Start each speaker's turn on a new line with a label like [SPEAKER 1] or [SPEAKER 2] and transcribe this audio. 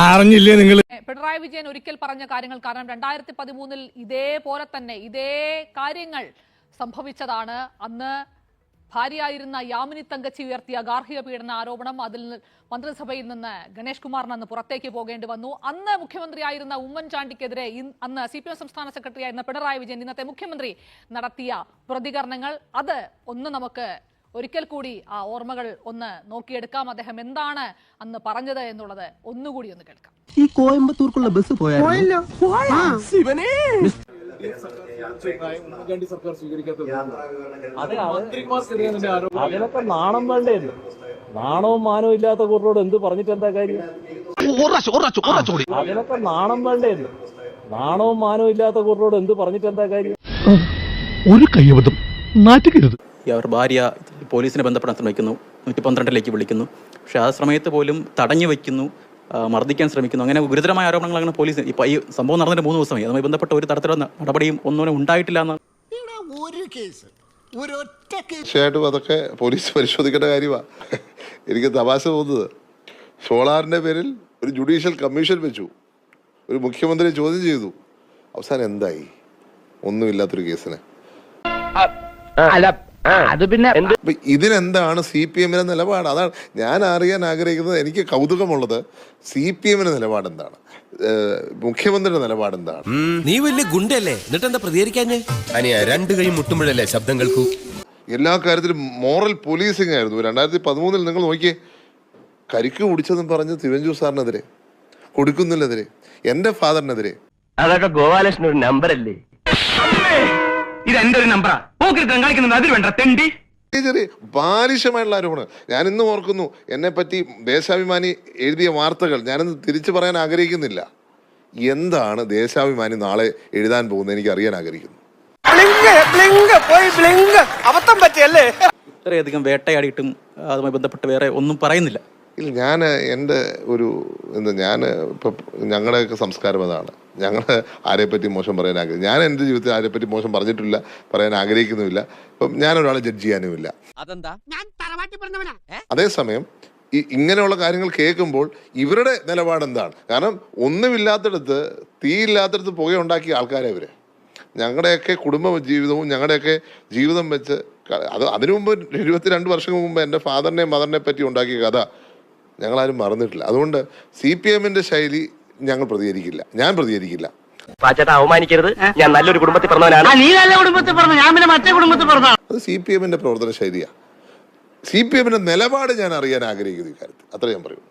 [SPEAKER 1] അറിഞ്ഞില്ലേ നിങ്ങൾ?
[SPEAKER 2] പിണറായി വിജയൻ ഒരിക്കൽ പറഞ്ഞ കാര്യങ്ങൾ, കാരണം 2013 ഇതേപോലെ തന്നെ ഇതേ കാര്യങ്ങൾ സംഭവിച്ചതാണ്. അന്ന് ഭാര്യയായിരുന്ന യാമിനി തങ്കച്ചി ഉയർത്തിയ ഗാർഹിക പീഡന ആരോപണം, അതിൽ മന്ത്രിസഭയിൽ നിന്ന് ഗണേഷ് കുമാറിന് അന്ന് പുറത്തേക്ക് പോകേണ്ടി വന്നു. അന്ന് മുഖ്യമന്ത്രിയായിരുന്ന ഉമ്മൻചാണ്ടിക്കെതിരെ അന്ന് CPM സംസ്ഥാന സെക്രട്ടറി ആയിരുന്ന പിണറായി വിജയൻ, ഇന്നത്തെ മുഖ്യമന്ത്രി, നടത്തിയ പ്രതികരണങ്ങൾ, അത് ഒന്ന് നമുക്ക് ഒരിക്കൽ കൂടി ആ ഓർമ്മകൾ ഒന്ന് നോക്കിയെടുക്കാം. അദ്ദേഹം എന്താണ് അന്ന് പറഞ്ഞത് എന്നുള്ളത് ഒന്നുകൂടി ഒന്ന് കേൾക്കാം.
[SPEAKER 3] ഈ കോയമ്പത്തൂർക്കുള്ള ബസ് പോയാലോ?
[SPEAKER 4] അതിനൊക്കെ നാണം വേണ്ടേ? നാണവും മാനവും ഇല്ലാത്ത കൂട്ടരോട് എന്ത് പറഞ്ഞിട്ട് എന്താ കാര്യം? അതിനൊക്കെ നാണം വേണ്ടേ? നാണവും മാനവും ഇല്ലാത്ത കൂട്ടരോട് എന്ത് പറഞ്ഞിട്ട് എന്താ കാര്യം?
[SPEAKER 1] ഒരു കയ്യബദ്ധം നാറ്റുകരുത്.
[SPEAKER 5] അവർ ഭാര്യ പോലീസിനെ ബന്ധപ്പെടാൻ ശ്രമിക്കുന്നു, 112ലേക്ക് വിളിക്കുന്നു. പക്ഷെ ആ സമയത്ത് പോലും തടഞ്ഞു വയ്ക്കുന്നു, മർദ്ദിക്കാൻ ശ്രമിക്കുന്നു. അങ്ങനെ ഗുരുതരമായ ആരോപണങ്ങൾ അങ്ങനെ പോലീസ് ഈ സംഭവം നടന്നിട്ട് 3 ദിവസമായി. അതുമായി ബന്ധപ്പെട്ട ഒരു തരത്തിലുള്ള നടപടിയും ഒന്നും ഉണ്ടായിട്ടില്ല എന്നാണ്.
[SPEAKER 6] തീർച്ചയായിട്ടും അതൊക്കെ പോലീസ് പരിശോധിക്കേണ്ട കാര്യമാണ്. എനിക്ക് തമാശ തോന്നുന്നത്, സോളാറിന്റെ പേരിൽ ഒരു ജുഡീഷ്യൽ കമ്മീഷൻ വെച്ചു, ഒരു മുഖ്യമന്ത്രി ചോദ്യം ചെയ്തു, അവസാനം എന്തായി? ഒന്നുമില്ലാത്തൊരു കേസിന്. ഇതിനെന്താണ് CPM നിലപാട്? അതാണ് ഞാൻ അറിയാൻ ആഗ്രഹിക്കുന്നത്. എനിക്ക് കൗതുകമുള്ളത് CPM നിലപാട് എന്താണ്, മുഖ്യമന്ത്രിയുടെ നിലപാട് എന്താണ്?
[SPEAKER 7] നീ വലിയ ഗുണ്ടല്ലേ, എന്നിട്ട് എന്താ പ്രതികരിക്കാഞ്ഞേ? അനിയ 2 കൈ മുട്ടുമ്പോഴല്ലേ ശബ്ദം കേൾക്കൂ.
[SPEAKER 6] എല്ലാ കാര്യത്തിലും മോറൽ പോലീസിംഗ് ആയിരുന്നു. 2013 നിങ്ങൾ നോക്കിയേ, കരിക്ക് കുടിച്ചെന്നും പറഞ്ഞ് തിരുവഞ്ചൂർ സാറിനെതിരെ, കൊടുക്കുന്നില്ലെതിരെ, എന്റെ ഫാദറിനെതിരെ.
[SPEAKER 8] അതൊക്കെ ഗോപാലകൃഷ്ണൻ ഒരു നമ്പറല്ലേ? ഇത് എന്റെ ഒരു നമ്പറാ. കളിക്കുന്നത് അതിൽ വേണ്ട തെണ്ടി.
[SPEAKER 6] ചെറിയ ബാലിശമായിട്ടുള്ള ആരോപണം. ഞാൻ ഇന്നും ഓർക്കുന്നു, എന്നെ പറ്റി ദേശാഭിമാനി എഴുതിയ വാർത്തകൾ ഞാനിന്ന് തിരിച്ചു പറയാൻ ആഗ്രഹിക്കുന്നില്ല. എന്താണ് ദേശാഭിമാനി നാളെ എഴുതാൻ പോകുന്നത് എനിക്ക് അറിയാൻ ആഗ്രഹിക്കുന്നു.
[SPEAKER 5] ഇത്രയധികം വേട്ടയാടിയിട്ടും അതുമായി ബന്ധപ്പെട്ട് വേറെ ഒന്നും പറയുന്നില്ല.
[SPEAKER 6] ഇല്ല, ഞാൻ എൻ്റെ ഒരു ഞാൻ ഇപ്പം ഞങ്ങളുടെയൊക്കെ സംസ്കാരം അതാണ്. ഞങ്ങൾ ആരെപ്പറ്റി മോശം പറയാൻ ഞാൻ എൻ്റെ ജീവിതത്തിൽ ആരെപ്പറ്റി മോശം പറഞ്ഞിട്ടില്ല, പറയാൻ ആഗ്രഹിക്കുന്നുമില്ല. ഇപ്പം ഞാനൊരാളെ ജഡ്ജ് ചെയ്യാനുമില്ല. അതേസമയം ഇങ്ങനെയുള്ള കാര്യങ്ങൾ കേൾക്കുമ്പോൾ ഇവരുടെ നിലപാട് എന്താണ്? കാരണം ഒന്നുമില്ലാത്തടത്ത്, തീയില്ലാത്തടത്ത് പുകയുണ്ടാക്കിയ ആൾക്കാരെ ഇവര്. ഞങ്ങളുടെയൊക്കെ കുടുംബ ജീവിതവും ഞങ്ങളുടെയൊക്കെ ജീവിതം വെച്ച് അതിനു മുമ്പ് 22 വർഷം മുമ്പ് എൻ്റെ ഫാദറിനെയും മദറിനെ പറ്റി ഉണ്ടാക്കിയ കഥ ഞങ്ങളാരും മറന്നിട്ടില്ല. അതുകൊണ്ട് CPM ശൈലി ഞങ്ങൾ പ്രതികരിക്കില്ല, ഞാൻ പ്രതികരിക്കില്ല.
[SPEAKER 8] അവമാനിക്കരുത്, ഞാൻ നല്ലൊരു കുടുംബത്തിൽ പറഞ്ഞവനാണ്. നീ നല്ല കുടുംബത്തിൽ പറഞ്ഞു, ഞാൻ പിന്നെ മറ്റേ കുടുംബത്തിൽ പറഞ്ഞു.
[SPEAKER 6] അത് CPM പ്രവർത്തന ശൈലിയാണ്. CPM നിലപാട് ഞാൻ അറിയാൻ ആഗ്രഹിക്കുന്നു ഈ കാര്യത്തിൽ. അത്ര ഞാൻ പറയും.